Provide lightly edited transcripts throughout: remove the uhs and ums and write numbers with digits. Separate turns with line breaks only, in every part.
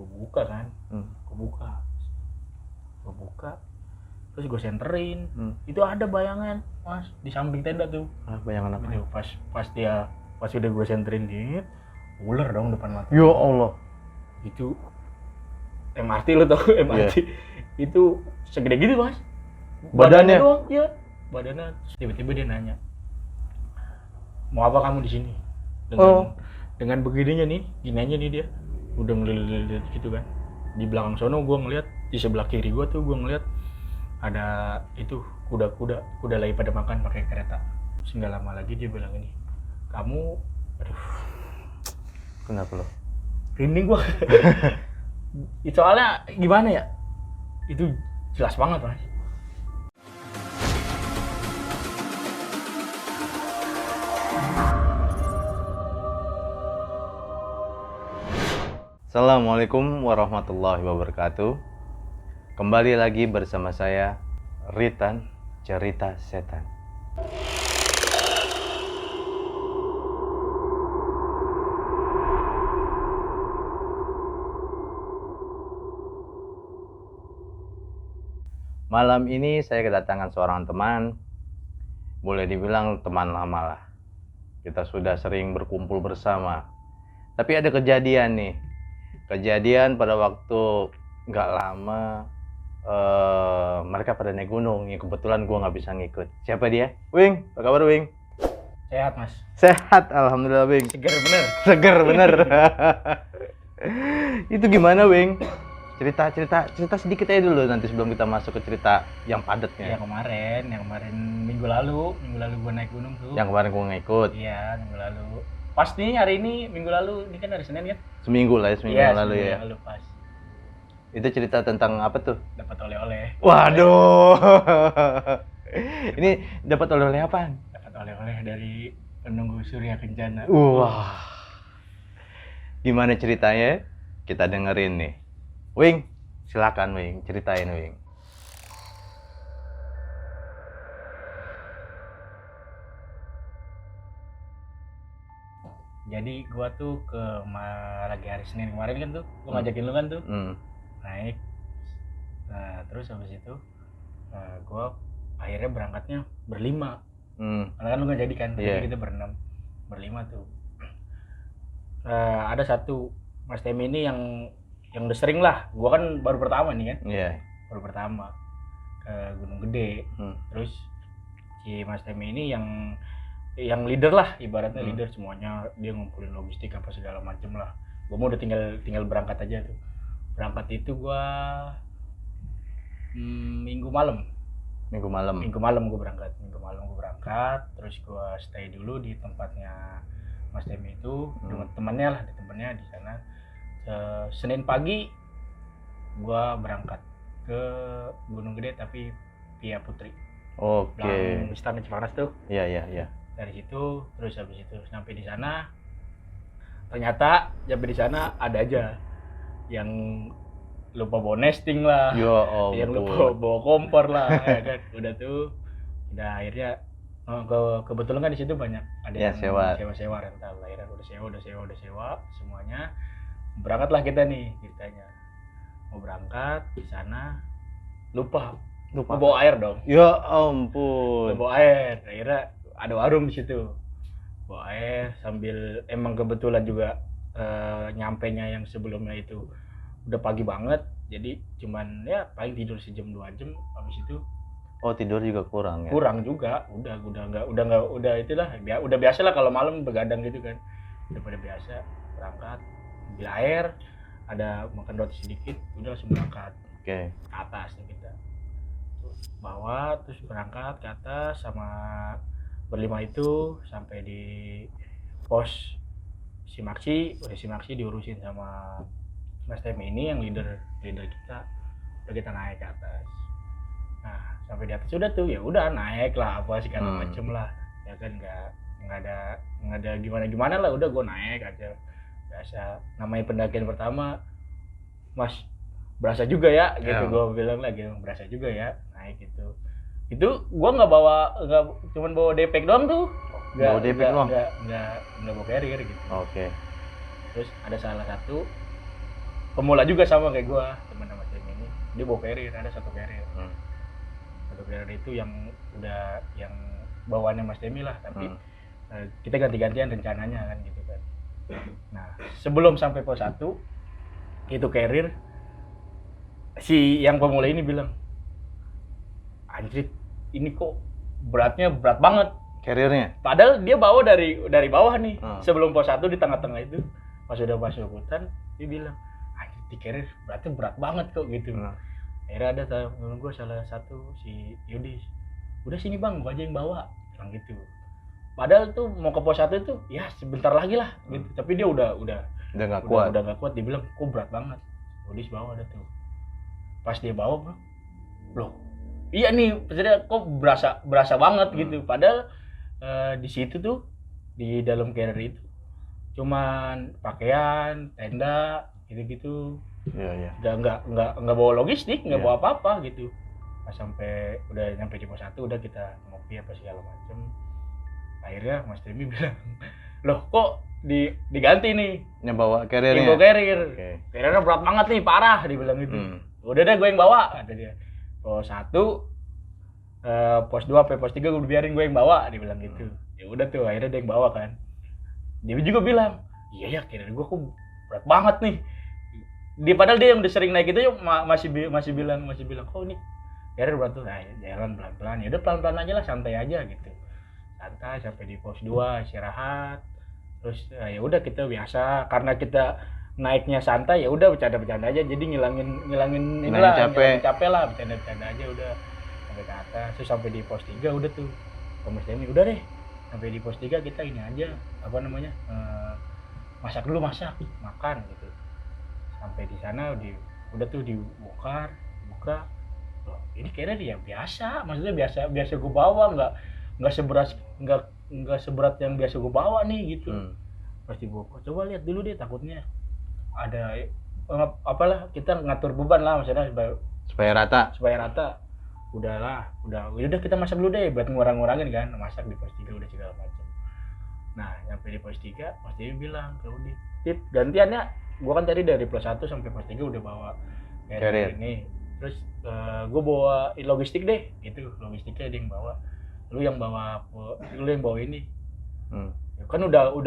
Gue buka kan, gue buka terus gue senterin. Itu ada bayangan mas di samping tenda tuh.
Bayangan apa
gitu. Pas udah gue senterin dit, ular dong depan mata.
Ya Allah,
itu MRT lo tau MRT itu segede gitu mas
badannya
doang, ya badannya. Terus tiba-tiba dia nanya, mau apa kamu di sini? Dengan begininya nih, gini aja nih dia udah ngeliat gitu kan. Di belakang sono gue ngeliat, di sebelah kiri gue tuh gue ngeliat ada itu kuda lagi pada makan pakai kereta. Terus nggak lama lagi dia bilang ini, kamu, aduh,
kenapa lo?
Rinding gue. Soalnya gimana ya, itu jelas banget mas.
Assalamualaikum warahmatullahi wabarakatuh. Kembali lagi bersama saya Ritan, cerita setan. Malam ini saya kedatangan seorang teman, boleh dibilang teman lama lah. Kita sudah sering berkumpul bersama. Tapi ada kejadian nih. Kejadian pada waktu nggak lama mereka pada naik gunung. Yang kebetulan gue nggak bisa ngikut. Siapa dia? Wing, apa kabar Wing?
Sehat mas.
Sehat, alhamdulillah Wing.
Seger bener.
Itu gimana Wing? Cerita sedikit aja dulu nanti sebelum kita masuk ke cerita yang padatnya.
Yang kemarin minggu lalu gue naik gunung tuh.
Yang kemarin gue ngikut.
Iya, minggu lalu. Pas nih hari ini minggu lalu, ini kan hari Senin kan?
Seminggu lalu ya.
Seminggu lalu pas.
Itu cerita tentang apa tuh?
Dapat oleh-oleh.
Waduh. Ini dapat oleh-oleh apa?
Dapat oleh-oleh dari penunggu Surya Kencana.
Wah. Gimana ceritanya? Kita dengerin nih. Wing, silakan Wing, ceritain Wing.
Jadi gua tuh lagi hari Senin kemarin kan tuh, gua ngajakin lu kan tuh naik. Nah terus habis itu gua akhirnya berangkatnya berlima. Karena kan lu nggak jadi kan, jadi kita berlima tuh. Ada satu Mas Temi ini yang udah sering lah. Gua kan baru pertama nih kan. Baru pertama ke Gunung Gede. Terus si Mas Temi ini yang leader lah, ibaratnya leader semuanya, dia ngumpulin logistik apa segala macem lah. Gua mau udah tinggal berangkat aja tuh. Berangkat itu gua minggu malam gua berangkat. Terus gua stay dulu di tempatnya Mas Temi itu, dengan temannya lah, di tempatnya di sana. Senin pagi gua berangkat ke Gunung Gede tapi via Putri. Belakang Istana Cipanas tuh.
Iya.
Dari situ terus habis itu sampai di sana, ternyata sampai di sana ada aja yang lupa bawa nesting lah, yang lupa bawa kompor lah, ya kan. Udah akhirnya kebetulan kan di situ banyak ada yang sewa rental, akhirnya udah sewa semuanya. Berangkatlah kita nih ceritanya, mau berangkat di sana lupa bawa air dong.
Ya ampun.
Bawa air, akhirnya ada warung di situ, bawa air sambil emang kebetulan juga nyampenya yang sebelumnya itu udah pagi banget, jadi cuman ya paling tidur sejam 2 jam habis itu.
Tidur juga kurang ya?
Kurang juga, udah itulah, udah biasa lah kalau malam begadang gitu kan, udah pada biasa. Berangkat ambil air, ada makan roti sedikit, udah langsung berangkat ke atas nih kita. Bawa terus berangkat ke atas sama berlima itu, sampai di pos Simaksi diurusin sama Mas Temi ini yang leader kita. Udah kita naik ke atas. Nah sampai di atas udah tuh, ya udah naik lah apa segala macem lah, ya kan, nggak ada gimana lah, udah gue naik aja biasa. Namanya pendakian pertama mas, berasa juga ya gitu. Gue bilang lagi berasa juga ya naik gitu. Itu gua nggak cuman bawa depek doang tuh. Nggak bawa carrier gitu.
Oke.
Terus ada salah satu pemula juga sama kayak gue, teman sama tim ini. Dia bawa carrier, ada satu carrier. Satu carrier itu yang udah yang bawaannya Mas Demi lah, tapi kita ganti-gantian rencananya kan gitu kan. Nah, sebelum sampai pos 1 itu carrier, si yang pemula ini bilang, anjir ini kok beratnya berat banget
carriernya.
Padahal dia bawa dari bawah nih. Sebelum pos 1 di tengah-tengah itu, pas udah masuk hutan, dia bilang, anjir di carrier beratnya berat banget kok gitu. Akhirnya ada temen gue salah satu, si Yudis, udah sini bang, gue aja yang bawa, bilang gitu. Padahal tuh mau ke pos 1 itu ya sebentar lagi lah gitu. Tapi dia udah
nggak kuat.
Udah nggak kuat, dia bilang kok berat banget. Yudis bawa ada tuh. Pas dia bawa, bro, loh iya nih, maksudnya kok berasa banget gitu. Padahal di situ tuh di dalam carrier itu cuman pakaian, tenda gitu-gitu.
Iya.
Nggak bawa logistik, nggak bawa apa-apa gitu. Pas sampai udah nyampe di pos 1 udah kita ngopi apa segala macem. Akhirnya Mas Demi bilang, loh kok diganti nih?
Bawa carriernya?
Bawa carrier. Carriernya berat banget nih, parah, dibilang gitu. Udah deh gue yang bawa, kata dia. Pos 1, pos 2 sampai pos 3 gue biarin gue yang bawa, dibilang gitu. Ya udah tuh, akhirnya dia yang bawa kan. Dia juga bilang, iya ya carrier gue kok berat banget nih. Padahal dia yang udah sering naik itu masih bilang, kok ini carrier berat tuh. Nah, jalan pelan-pelan. Ya udah pelan-pelan aja lah, santai aja gitu. Santai sampai di pos 2 istirahat. Terus ya udah kita biasa, karena kita naiknya santai, ya udah bercanda-bercanda aja, jadi ngilangin inilah, capek lah, bercanda-bercanda aja udah sampai ke atas. Terus sampai di pos 3 udah tuh Mas Demi, udah deh sampai di pos 3 kita ini aja, apa namanya, masak makan gitu. Sampai di sana udah tuh buka, loh ini kayaknya dia biasa, maksudnya biasa gue bawa, nggak seberat yang biasa gue bawa nih gitu. Pasti buka, coba lihat dulu deh, takutnya ada apalah, kita ngatur beban lah maksudnya
supaya rata. Udah kita masak dulu deh buat ngurangin kan, masak di pos 3 udah segala macam. Nah nyampe di pos 3 Mas Dewi bilang ke Udi, tip gantiannya, gua kan tadi dari pos 1 sampai pos 3 udah bawa carrier ini, terus gua bawa logistik deh gitu, logistiknya dia yang bawa, lu yang bawa ini. Kan udah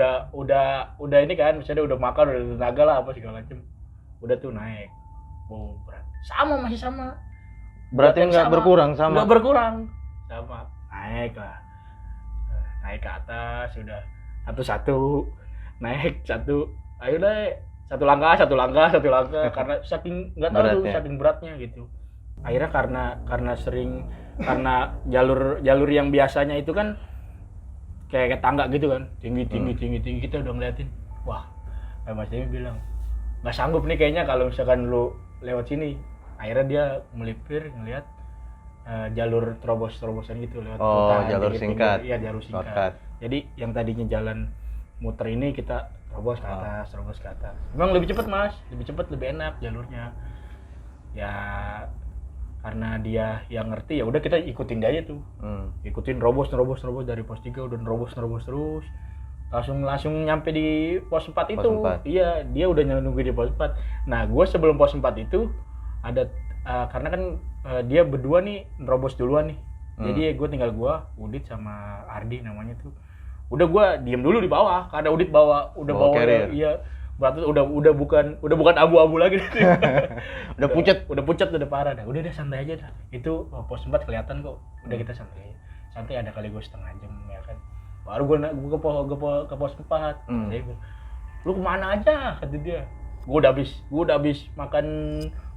ini kan, misalnya udah makan, udah tenaga lah apa segala macem, udah tuh naik. Berat masih sama, berarti nggak berkurang, sama
naik ke atas, udah satu naik satu, ayo deh satu langkah karena saking nggak tahu saking beratnya gitu. Akhirnya karena jalur yang biasanya itu kan kayak tangga gitu kan, tinggi, kita udah ngeliatin, wah, Mas Demi bilang, nggak sanggup nih kayaknya kalau misalkan lu lewat sini. Akhirnya dia melipir ngeliat jalur terobosan gitu lewat hutan,
jalur singkat.
Iya, jalur singkat. Jadi yang tadinya jalan muter ini kita terobos ke atas. Memang lebih cepat Mas, lebih enak jalurnya. Ya karena dia yang ngerti, ya udah kita ikutin dia aja tuh. Ikutin nerobos dari pos 3 udah nerobos terus. Langsung nyampe di pos 4 itu. 4. Iya, dia udah nunggu di pos 4. Nah, gue sebelum pos 4 itu ada karena kan dia berdua nih nerobos duluan nih. Jadi gue tinggal Udit sama Ardi namanya tuh. Udah gue diem dulu di bawah karena Udit bawa
carrier.
Iya. Berarti udah bukan abu-abu lagi.
udah
pucat udah parah dah. Udah santai aja dah. Itu pos 4 kelihatan kok. Udah kita santai. Santai ada kali gue setengah jam ya kan. Baru gue ke pos 4. Dia bilang, "Lu kemana aja?" kata dia. Gue udah habis makan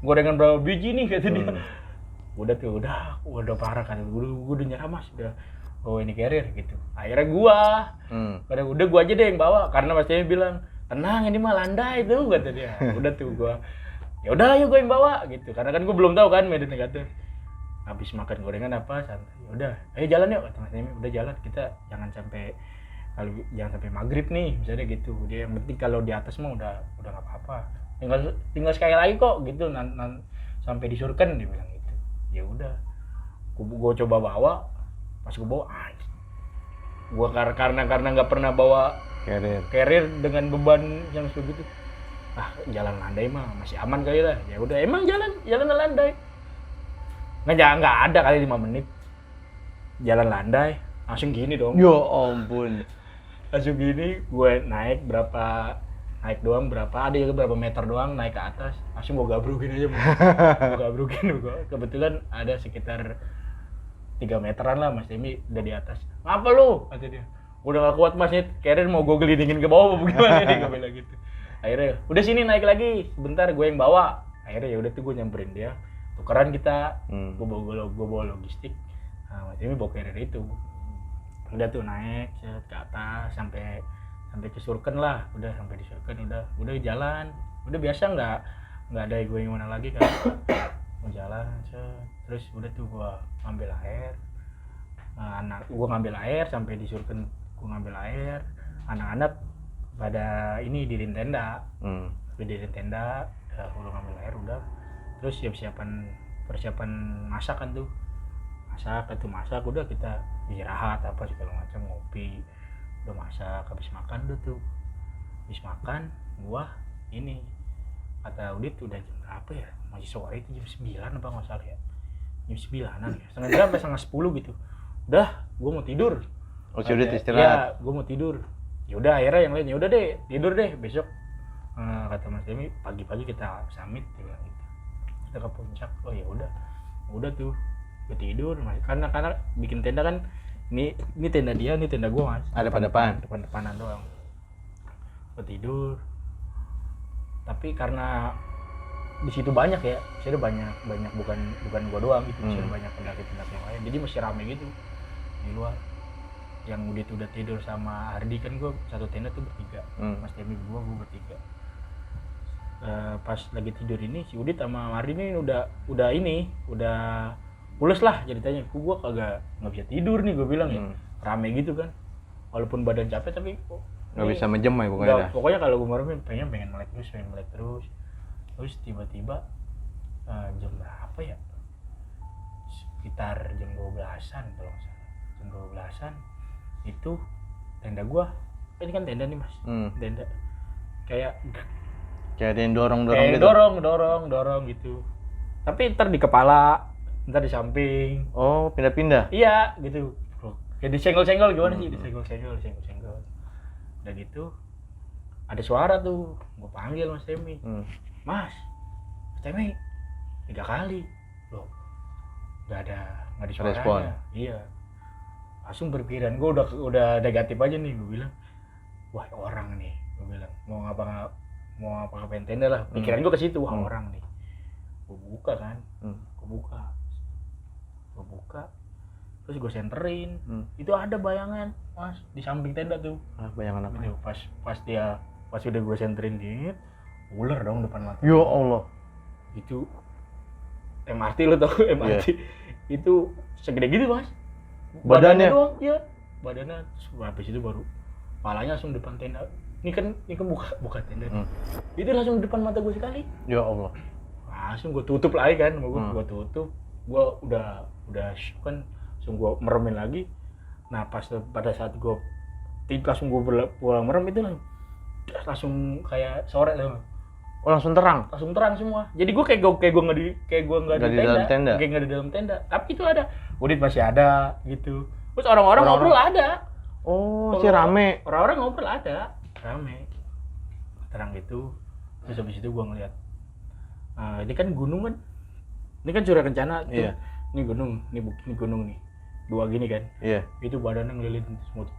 gorengan berapa biji nih kata dia. Udah parah kan. Gue udah nyerah Mas, udah. Oh ini carrier gitu. Akhirnya udah gue aja deh yang bawa karena Mas Demi bilang, "Tenang, ini mah landai tuh," kata dia. Udah tuh gua, ya udah ayo gue yang bawa gitu. Karena kan gue belum tahu kan medan negatif. Habis makan gorengan apa santai. Ya udah, ayo jalan yuk kata Mas Demi. Udah jalan, kita jangan sampai maghrib nih, misalnya gitu. Dia yang penting kalau di atas mah udah enggak apa-apa. Tinggal sekali lagi kok gitu sampai di Surken, dia bilang gitu. Ya udah. Gua coba bawa. Pas gua bawa, gua karena enggak pernah bawa carrier dengan beban yang segitu, jalan landai mah masih aman kali lah. Ya udah, emang jalan landai. Nggak ada kali 5 menit. Jalan landai, langsung gini dong.
Ya ampun.
Langsung gini, gue naik doang berapa, ada juga berapa meter doang naik ke atas. Langsung gue gabrukin aja. Gue gabrukin. Kebetulan ada sekitar 3 meteran lah Mas Demi udah di atas. Ngapa lu? Kata dia. Udah gak kuat Mas, kayaknya mau gue gelindingin ke bawah apa gimana nih, gue bilang gitu. Akhirnya udah sini naik lagi sebentar, gue yang bawa. Akhirnya ya udah tuh gue nyamperin dia, tukeran kita. Gue bawa logistik. Nah, Mas Demi bawa carrier itu. Udah tuh naik ke atas sampai ke Surken lah. Udah sampai di Surken, udah jalan. Udah biasa, nggak ada gue yang mana lagi kan. Mau jalan terus udah tuh gue ngambil air. Gue ngambil air sampai di Surken, gue ngambil air. Anak-anak pada ini diriin tenda. Diriin tenda, udah ngambil air udah. Terus persiapan masak kan tuh. Masak udah, kita istirahat apa segala macam, ngopi. Udah masak, habis makan udah tuh. Habis makan, gua ini kata Udit udah jam berapa ya? Masih sore itu jam 9 apa enggak salah ya. Jam 9-an ya. Setengah 9 sampai 10 gitu. Udah, gua mau tidur.
Oh, si Udit istirahat.
Iya, gua mau tidur. Ya udah, akhirnya yang lain, ya udah deh, tidur deh besok. Kata Mas Demi, pagi-pagi kita summit gitu. Kita ke puncak. Oh ya udah tuh. Gue tidur, karena bikin tenda kan, ini tenda dia, ini tenda gue Mas.
Ada
depan-depanan doang. Gue tidur, tapi karena di situ banyak ya, ada banyak bukan gue doang gitu, ada banyak pendaki-pendaki yang lain, jadi masih rame gitu di luar. Yang udah tidur sama Ardi kan, gue satu tenda tuh bertiga, Mas Demi gue bertiga. Pas lagi tidur ini si Udit sama Ardi ini udah pules lah ceritanya. Gue kagak nggak bisa tidur nih, gue bilang ya, rame gitu kan, walaupun badan capek tapi
nggak bisa menjem ya pokoknya.
Pokoknya kalau gue merem pengen melek terus. Terus tiba-tiba jam berapa ya, sekitar jam 12-an kalau nggak salah, jam 12-an itu tenda gue, ini kan tenda nih Mas, tenda kayak
ada yang dorong
gitu, dorong gitu, tapi ntar di kepala, ntar di samping.
Oh, pindah-pindah?
Iya, gitu. Kayak disenggol-senggol gimana sih? Disenggol-senggol. Udah gitu, ada suara tuh. Gue panggil Mas Demi. Mas Demi, 3 kali. Loh, nggak ada suaranya.
Respon.
Iya. Langsung berpikiran gue udah negatif aja nih. Gue bilang, wah orang nih. Gue bilang, mau ngapain tenda lah. Pikiran gue ke situ, wah orang nih. Gue buka kan. Gue buka, terus gue senterin. Itu ada bayangan Mas di samping tenda tuh.
Bayangan apa?
Gitu. Pas udah gue senterin dia, ular dong depan mata.
Ya Allah.
Itu MRT, lo tau MRT? Yeah. Itu segede gitu Mas. Badannya doang, iya. Badannya, habis itu baru palanya langsung depan tenda. Ini kan buka tenda. Itu langsung depan mata gue sekali.
Ya Allah.
Langsung gue tutup lagi kan, gue tutup. Gue udah kan, langsung gue meremin lagi. Nah pada saat gue langsung gue pulang merem itu langsung kayak sore tuh.
Oh, langsung terang
semua. Jadi gue kayak gue nggak di tenda, kayak nggak di dalam tenda. Tapi itu ada, Udit masih ada gitu. Terus orang-orang ngobrol ada.
Oh, sih rame.
Orang-orang ngobrol ada, rame. Terang gitu. Terus habis itu gue ngeliat, ini kan gunung kan. Ini kan curah kencana tuh.
Iya.
Ini gunung nih. 2 gini kan.
Iya.
Itu badannya ngelilitin semua.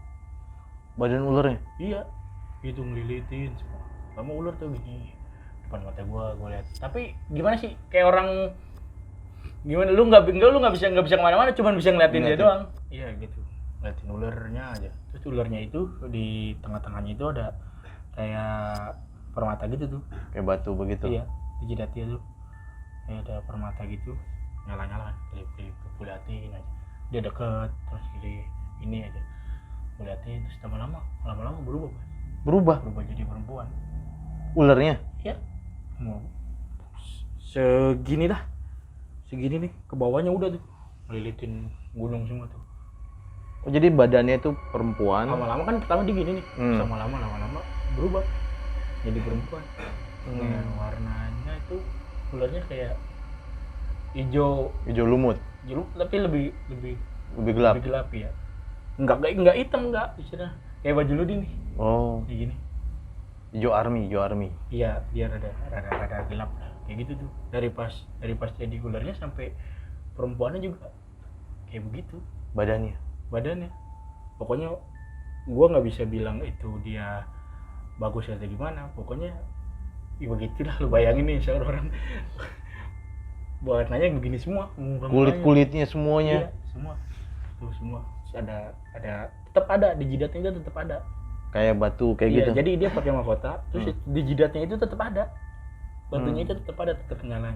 Badan ularnya?
Iya. Itu ngelilitin semua. Lama ular tuh gini. Depan mata gua lihat. Tapi gimana sih? Kayak orang gimana, lu nggak bisa kemana-mana, cuma bisa ngeliatin dia doang. Iya gitu. Ngeliatin ularnya aja. Terus ularnya itu di tengah-tengahnya itu ada kayak permata gitu tuh.
Kayak batu begitu.
Iya, di jidatnya tuh. Kayak ada permata gitu, nyala-nyala, gue liatin aja. Dia deket, terus ini aja. Gue liatin, terus lama-lama berubah jadi perempuan.
Ularnya?
Iya. Mau segini nih, ke bawahnya udah tuh melilitin gunung semua tuh.
Oh, jadi badannya itu perempuan.
Lama-lama kan pertama dia gini nih, lama-lama berubah jadi perempuan. Nah, warnanya itu ularnya kayak hijau
lumut.
Tapi lebih
gelap.
Lebih gelap ya. Enggak hitam enggak, istilahnya kayak baju lu nih.
Oh.
Kayak gini.
Hijau army.
Iya, dia rada gelap lah. Kayak gitu tuh. Dari pas jadi ularnya sampai perempuannya juga kayak begitu. Badannya. Pokoknya gua nggak bisa bilang itu dia bagus atau gimana. Pokoknya ya begitulah, lu bayangin nih seorang warnanya begini semua,
kulitnya semuanya.
Iya, semua. Tuh semua. Ada tetap ada di jidatnya itu tetap ada.
Kayak batu kayak
iya,
gitu.
Jadi dia pakai mahkota, terus di jidatnya itu tetap ada. Batunya itu tetap ada, tetap nyala.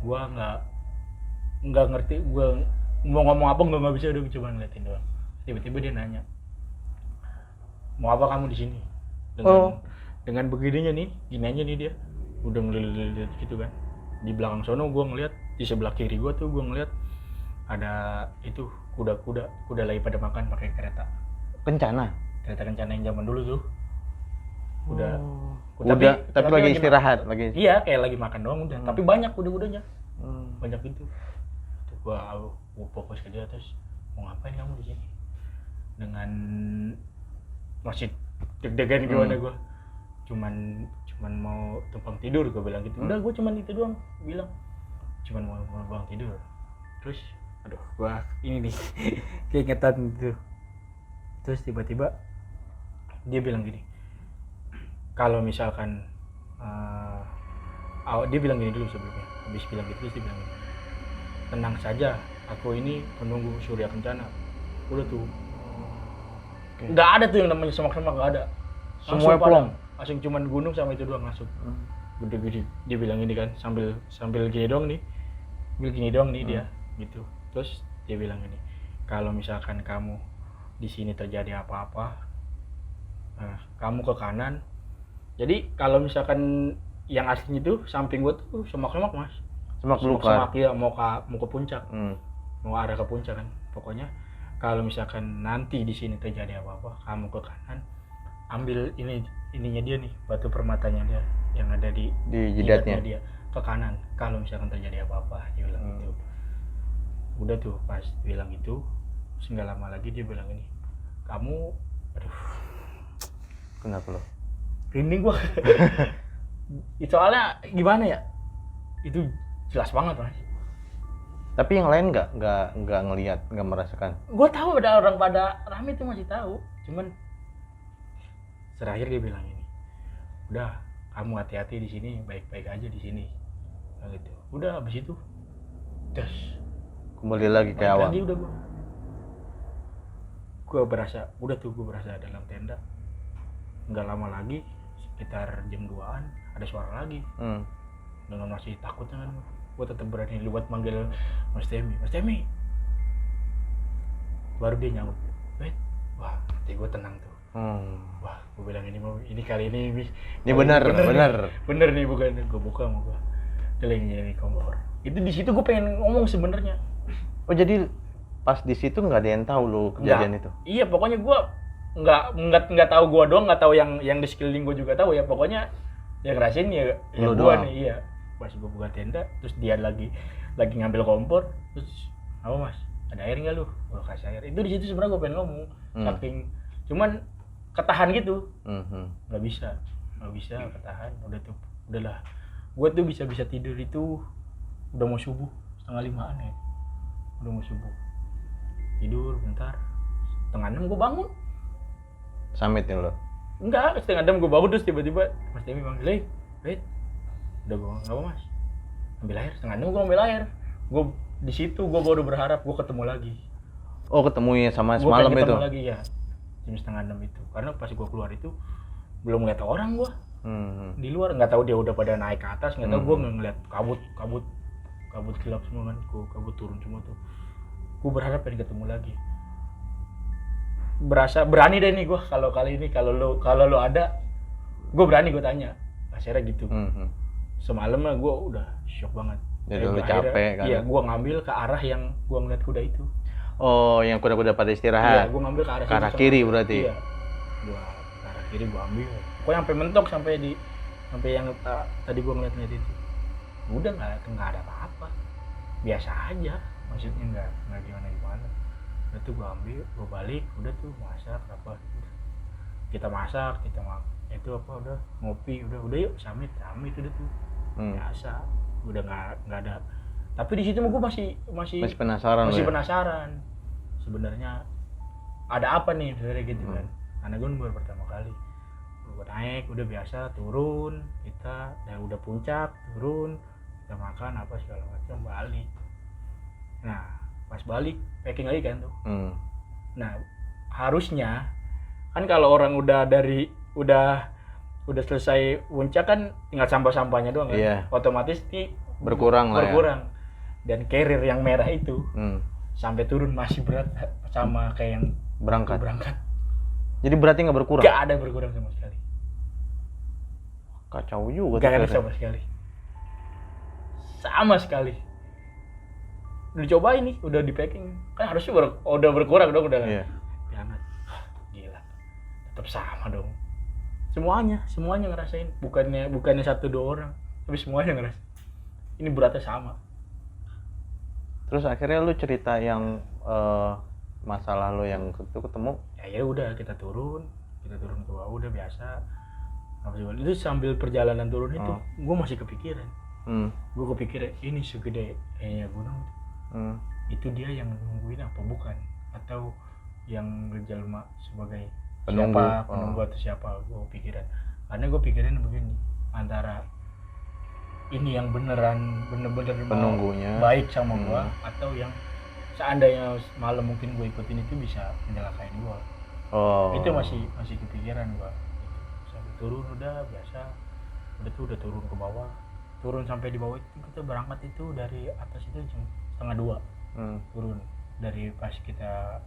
Gua nggak ngerti, gua mau ngomong apa nggak bisa, udah coba ngeliatin doang. Tiba-tiba dia nanya, mau apa kamu di sini? Dengan begininya nih, gini aja nih dia, udah ngeliat gitu kan. Di belakang sono gua ngeliat, di sebelah kiri gua tuh gua ngeliat ada itu kuda lagi pada makan pakai kereta kencana yang zaman dulu tuh. Tapi
lagi istirahat
iya, kayak lagi makan doang udah. Tapi banyak kuda-kudanya. Banyak gitu. Tuh gua fokus ke dia, terus mau ngapain kamu di sini? Dengan masih deg-degan gimana gua. Cuman mau tumpang tidur, gua bilang gitu. Udah, gua cuman itu doang bilang. Cuman mau tumpang tidur. Terus aduh, gua ini nih keingetan gitu. Terus tiba-tiba dia bilang gini, kalau misalkan dia bilang gini dulu sebelumnya. Habis bilang gitu terus dia bilang gini, tenang saja, aku ini penunggu Surya Kencana. Udah tuh. Nggak ada tuh yang namanya semak-semak, nggak ada.
Semua plong.
Langsung cuman gunung sama itu doang langsung. Gede-gede. Dia bilang ini kan sambil gini doang nih. Dia gitu. Terus dia bilang ini, kalau misalkan kamu di sini terjadi apa-apa, kamu ke kanan. Jadi kalau misalkan yang aslinya itu samping gua tuh semak-semak Mas. Semak ya, mau ke puncak. Mau arah ke puncak kan. Pokoknya kalau misalkan nanti di sini terjadi apa-apa, kamu ke kanan, ambil ininya dia nih, batu permatanya dia yang ada di jidatnya dia, ke kanan. Kalau misalkan terjadi apa-apa, dia bilang gitu. Udah tuh pas bilang itu, nggak lama lagi dia bilang ini, kamu, aduh,
kenapa lo?
Rinding gua. Itu soalnya gimana ya? Itu jelas banget Mas.
Tapi yang lain nggak ngelihat, nggak merasakan.
Gua tahu ada orang pada rame itu masih tahu, cuman terakhir dia bilang ini, udah kamu hati-hati di sini, baik-baik aja di sini, gitu. Udah habis itu, terus
kembali lagi ke awal.
Lagi udah gue berasa dalam tenda. Nggak lama lagi, sekitar jam 2-an ada suara lagi. Dengan masih takutnya kan, gue tetap berani buat manggil Mas Temi. Baru dia nyaut, wah, hati gue tenang tuh. Wah, gue bilang ini kali ini
benar
nih, bukan. Gue buka sama gue, dia lagi nyari kompor. Itu di situ gue pengen ngomong sebenarnya.
Oh, jadi pas di situ nggak ada yang tahu lo kejadian itu?
Iya, pokoknya gue nggak tahu, gue doang nggak tahu, yang di sekeliling gue juga tahu ya. Pokoknya yang ngerasain ya gue nih. Iya, pas gue buka tenda, terus dia lagi ngambil kompor, terus apa Mas, ada air nggak lu? Gue kasih air. Itu di situ sebenarnya gue pengen ngomong, saking cuman ketahan gitu. Nggak bisa ketahan. Udahlah, gue tuh bisa tidur itu udah mau subuh, 4:30 ya. Udah mau subuh, tidur bentar, 5:30 gue bangun.
Samitin lo?
Enggak, 5:30 gue bangun, terus tiba-tiba Mas Temi manggil, udah gue nggak apa Mas, ambil air. 5:30 gue ambil air. Gue di situ gue baru berharap gue ketemu lagi.
Oh, ketemunya sama semalam itu?
Ketemu lagi ya, jam 5:30 itu. Karena pas gue keluar itu belum ngeliat orang gue. Di luar nggak tahu dia udah pada naik ke atas, nggak tahu. Gue nggak ngeliat kabut gelap semua kan, kabut turun semua tuh. Gue berharap pengen ketemu lagi. Berani deh nih gue kalau kali ini, kalau lo ada, gue berani gue tanya. Akhirnya gitu. Semalam lah gue udah shock banget.
Jadi lu capek kan?
Iya, gue ngambil ke arah yang gue ngeliat kuda itu.
Oh, yang kuda-kuda pada istirahat?
Iya, gue ngambil ke arah
kiri berarti?
Iya, gue ke arah kiri gue ambil. Pokoknya sampai mentok, sampai di sampai yang tadi gue ngeliat itu udah nggak ada apa-apa, biasa aja, maksudnya nggak gimana. Udah tuh gue ambil, gue balik, udah tuh masak apa, kita masak, itu apa, udah ngopi, udah yuk samit udah tuh biasa, udah nggak ada. Tapi di situ gue masih penasaran sebenarnya ada apa nih sebenarnya gitu kan, karena gue baru pertama kali. Gue naik, udah biasa, turun, kita udah puncak, turun, kita makan apa segala macam, balik. Nah pas balik packing lagi kan tuh. Nah harusnya kan kalau orang udah selesai puncak kan tinggal sampah-sampahnya doang kan, otomatis
berkurang lah ya.
Dan carrier yang merah itu sampai turun masih berat sama kayak yang berangkat.
Jadi beratnya nggak berkurang?
Nggak ada berkurang sama sekali.
Kacau juga.
Nggak ada sama sekali. Udah coba ini, udah di packing, kan harusnya udah berkurang dong, udah kan?
Iya.
Dihangat, gila, tetap sama dong. Semuanya ngerasain, bukannya 1-2 orang, tapi semuanya ngerasain. Ini beratnya sama.
Terus akhirnya lu cerita yang masalah lu yang itu ketemu?
Ya udah kita turun ke bawah, udah biasa. Itu sambil perjalanan turun itu, gue masih kepikiran. Gue kepikiran ini segede kayaknya gunung. Itu dia yang nungguin apa bukan? Atau yang berjelma sebagai penunggu atau siapa? Gue pikiran. Karena gue pikirin begini, antara ini yang bener-bener
penunggunya
baik sama gue, atau yang seandainya malam mungkin gue ikutin itu bisa menyelakain gue. Itu masih kepikiran gue. Sampai turun udah biasa, udah turun ke bawah, turun sampai di bawah itu kita berangkat itu dari atas itu jam 1:30 turun dari pas kita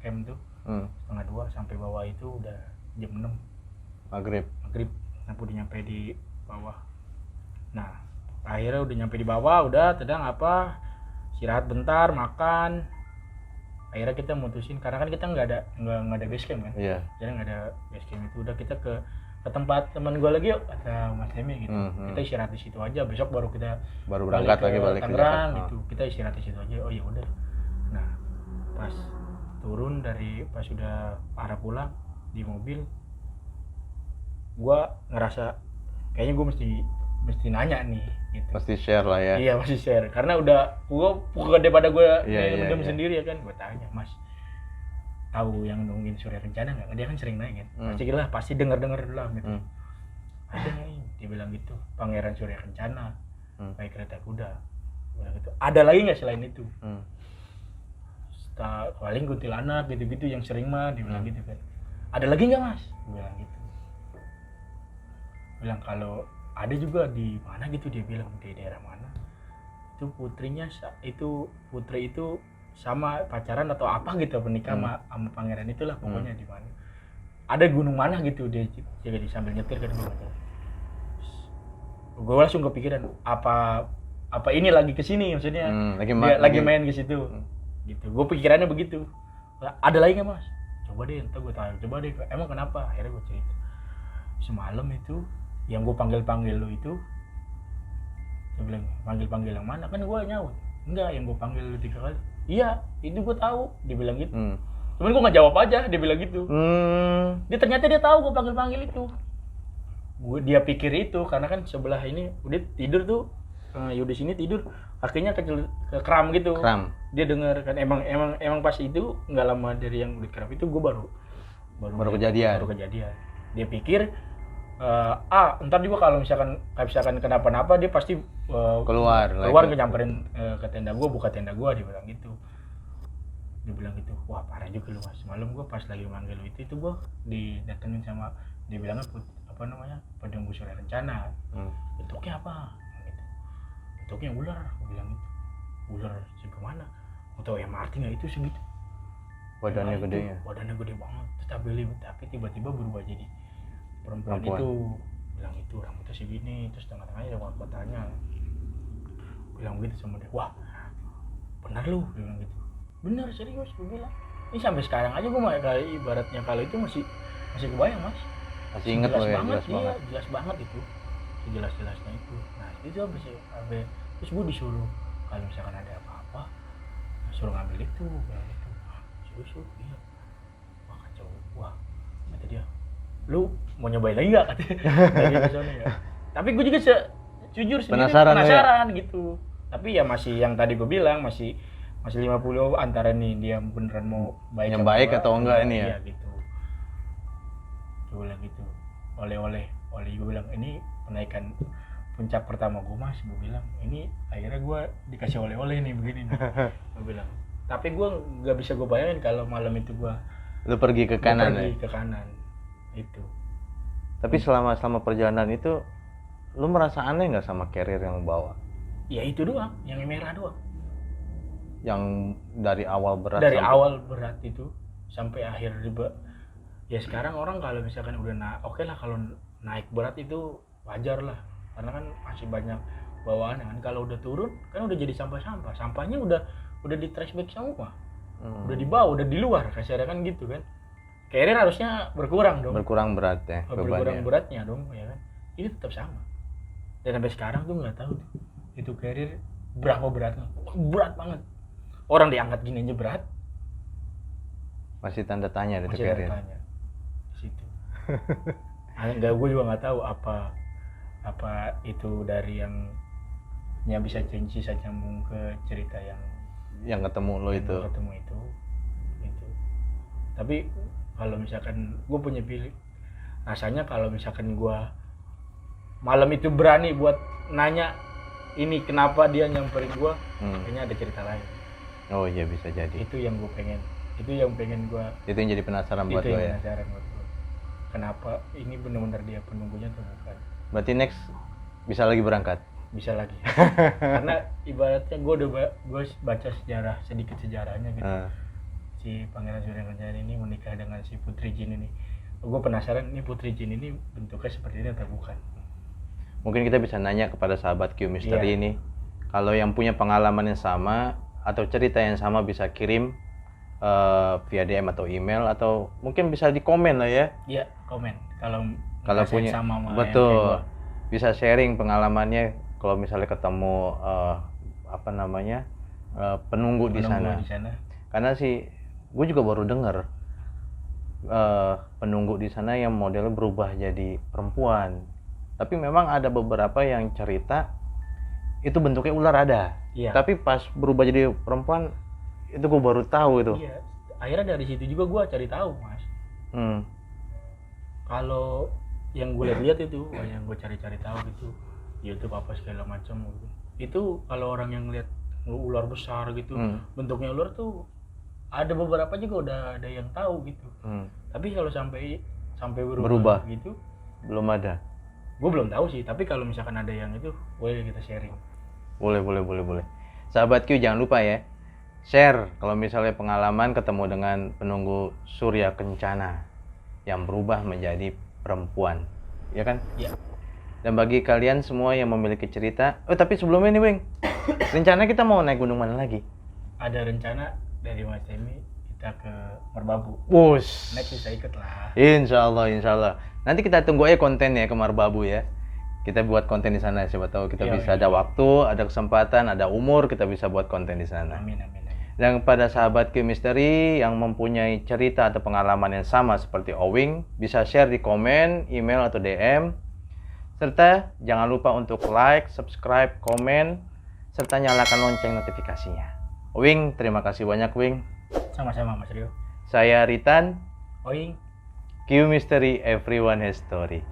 camp tuh 1:30 sampai bawah itu udah jam 6 maghrib udah nyampe di bawah. Nah akhirnya udah nyampe di bawah, udah tedang apa, istirahat bentar, makan. Akhirnya kita mutusin, karena kan kita nggak ada base camp kan, jadi nggak ada base camp itu, udah kita ke tempat teman gue lagi yuk, kata Mas Demi gitu. Kita istirahat di situ aja, besok baru
berangkat lagi balik ke
Tangerang gitu. Kita istirahat di situ aja. Oh ya udah. Nah pas turun pas udah arah pulang di mobil, gue ngerasa kayaknya gue mesti nanya nih gitu.
Mesti share lah ya.
Iya mesti share, karena udah gue daripada gue mendem sendiri ya kan. Gue tanya, Mas tahu yang nungguin Surya Kencana nggak? Dia kan sering naik kan. Pasti dengar dulu lah gitu. Ada nih, dia bilang gitu, Pangeran Surya Kencana pakai kereta kuda. Bilang gitu. Ada lagi nggak selain itu? Paling kuntilanak gitu-gitu yang sering mah, dia bilang gitu kan. Ada lagi nggak Mas? Dia bilang gitu. Bilang kalau ada juga di mana gitu, dia bilang di daerah mana. Itu putri itu sama pacaran atau apa gitu, menikah sama pangeran itulah pokoknya. Di mana ada gunung mana gitu, dia jaga di sambil nyetir kan. Gue langsung kepikiran apa ini lagi kesini, maksudnya lagi main ke situ gitu. Gue pikirannya begitu. Ada lagi nggak Mas? Coba deh, entar gue tanya, coba deh emang kenapa. Akhirnya gue cerita, semalam itu yang gue panggil lu itu. Dia bilang, panggil yang mana? Kan gue nyaut. Enggak, yang gue panggil lu 3 kali. Iya, itu gue tahu, dia bilang gitu. Cuman gue nggak jawab aja, dia bilang gitu. Ternyata dia tahu gue panggil itu. Dia pikir itu karena kan sebelah ini udah tidur tuh, Yudi sini tidur, kakinya ke kram gitu. Dia dengar kan, emang pas itu nggak lama dari yang di kram itu gue baru kejadian. Dia pikir ntar juga kalau misalkan kenapa-napa dia pasti keluar nyamperin ke tenda gue, buka tenda gue, dia bilang gitu. Wah parah juga lu Mas, semalam gue pas lagi manggil lu itu gue didatengin sama, dia bilangnya penunggu Surya Kencana. Bentuknya apa gitu. Bentuknya ular, gue bilang gitu. Ular segimana, atau yang artinya itu segitu badannya gede banget, tapi tiba-tiba berubah jadi perempuan. Itu bilang itu rambutnya segini, terus tengah-tengahnya ada matanya. Bilang gitu sama dia, wah benar lu, dia bilang gitu. Bener, serius, gue bilang. Ini sampai sekarang aja gue ibaratnya kalau itu masih kebayang Mas.
Masih inget lo ya, jelas
iya,
banget.
jelas banget itu, sejelas-jelasnya itu. Nah itu sampai terus gue disuruh kalau misalkan ada apa-apa suruh ngambil itu kayak gitu. Suruh iya, wah kacau, wah kata dia, lu mau nyobain lagi nggak katanya. Lagi ke sana ya. Tapi gue juga jujur sendiri penasaran gitu. Tapi ya masih yang tadi gue bilang masih 50 antara nih dia beneran mau baik
yang baik atau enggak ini ya.
Iya gitu. Gue bilang gitu. Oleh gue bilang ini penaikan puncak pertama gue mas, gue bilang ini akhirnya gue dikasih oleh-oleh nih begini nih. Gue bilang. Tapi gue nggak bisa gue bayangin kalau malam itu gue
lu pergi ke kanan
ke kanan itu.
Tapi selama perjalanan itu lu merasa aneh nggak sama carrier yang lu bawa?
Ya itu doang, yang merah doang.
Yang dari awal berat.
Dari awal berat itu sampai akhir ribet. Ya sekarang orang kalau misalkan udah oke lah kalau naik berat itu wajar lah, karena kan masih banyak bawaan kan. Kalau udah turun kan udah jadi sampah-sampah, sampahnya udah di trash bag semua, udah dibawa, udah di luar kasarnya kan gitu kan. Carrier harusnya berkurang dong.
Berkurang berat ya.
Berkurang beratnya dong ya kan. Ini tetap sama. Dan sampai sekarang tuh nggak tahu itu carrier berapa beratnya. Berat banget. Orang diangkat gini aja berat.
Masih tanda tanya itu carrier.
Masih tanda tanya. Di situ. Enggak, gue juga nggak tahu apa itu dari yang bisa bisa nyambung ke cerita yang
ketemu lo itu.
Ketemu itu. Tapi kalau misalkan gue punya pilih, rasanya kalau misalkan gue malam itu berani buat nanya ini kenapa dia nyamperin gue, kayaknya ada cerita lain.
Oh iya bisa jadi.
Itu yang gue pengen. Itu yang pengen gue.
Itu yang jadi penasaran buat gue ya.
Penasaran buat gue. Kenapa ini benar-benar dia penunggunya atau bukan?
Berarti next bisa lagi berangkat.
Bisa lagi. Karena ibaratnya gue baca sedikit sejarahnya gitu. Si Pangeran Surya Kencana ini menikah dengan si Putri Jin ini. Gue penasaran ini Putri Jin ini bentuknya seperti ini atau bukan.
Mungkin kita bisa nanya kepada sahabat Q Misteri ini. Kalau yang punya pengalaman yang sama atau cerita yang sama bisa kirim via DM atau email atau mungkin bisa di komen lah ya.
Iya, komen.
Kalau punya sama betul. Bisa sharing pengalamannya kalau misalnya ketemu penunggu di sana. Karena sih gue juga baru dengar penunggu di sana yang modelnya berubah jadi perempuan. Tapi memang ada beberapa yang cerita itu bentuknya ular ada. Iya. Tapi pas berubah jadi perempuan itu gue baru tahu itu.
Iya. Akhirnya dari situ juga gue cari tahu mas. Kalau yang gue lihat itu, yang gue cari tahu gitu, YouTube apa segala macam gitu. Itu kalau orang yang lihat ular besar gitu, bentuknya ular tuh ada beberapa juga udah ada yang tahu gitu. Tapi kalau sampai berubah gitu
belum ada.
Gue belum tahu sih, tapi kalau misalkan ada yang itu boleh kita sharing.
Boleh. Sahabat Q jangan lupa ya, share kalau misalnya pengalaman ketemu dengan penunggu Surya Kencana yang berubah menjadi perempuan, ya kan?
Iya.
Dan bagi kalian semua yang memiliki cerita, tapi sebelumnya nih Wing, rencana kita mau naik gunung mana lagi?
Ada rencana dari Mas Temi kita ke Merbabu.
Wush.
Next bisa ikut lah.
Insya Allah. Nanti kita tunggu aja kontennya ke Merbabu ya. Kita buat konten di sana, siapa tahu kita bisa ada waktu, ada kesempatan, ada umur, kita bisa buat konten di sana.
Amin.
Dan pada sahabat Q Misteri yang mempunyai cerita atau pengalaman yang sama seperti Owing, bisa share di komen, email atau DM. Serta jangan lupa untuk like, subscribe, komen, serta nyalakan lonceng notifikasinya. Owing, terima kasih banyak Wing.
Sama-sama Mas Rio.
Saya Ritan.
Owing.
Q Misteri, everyone has story.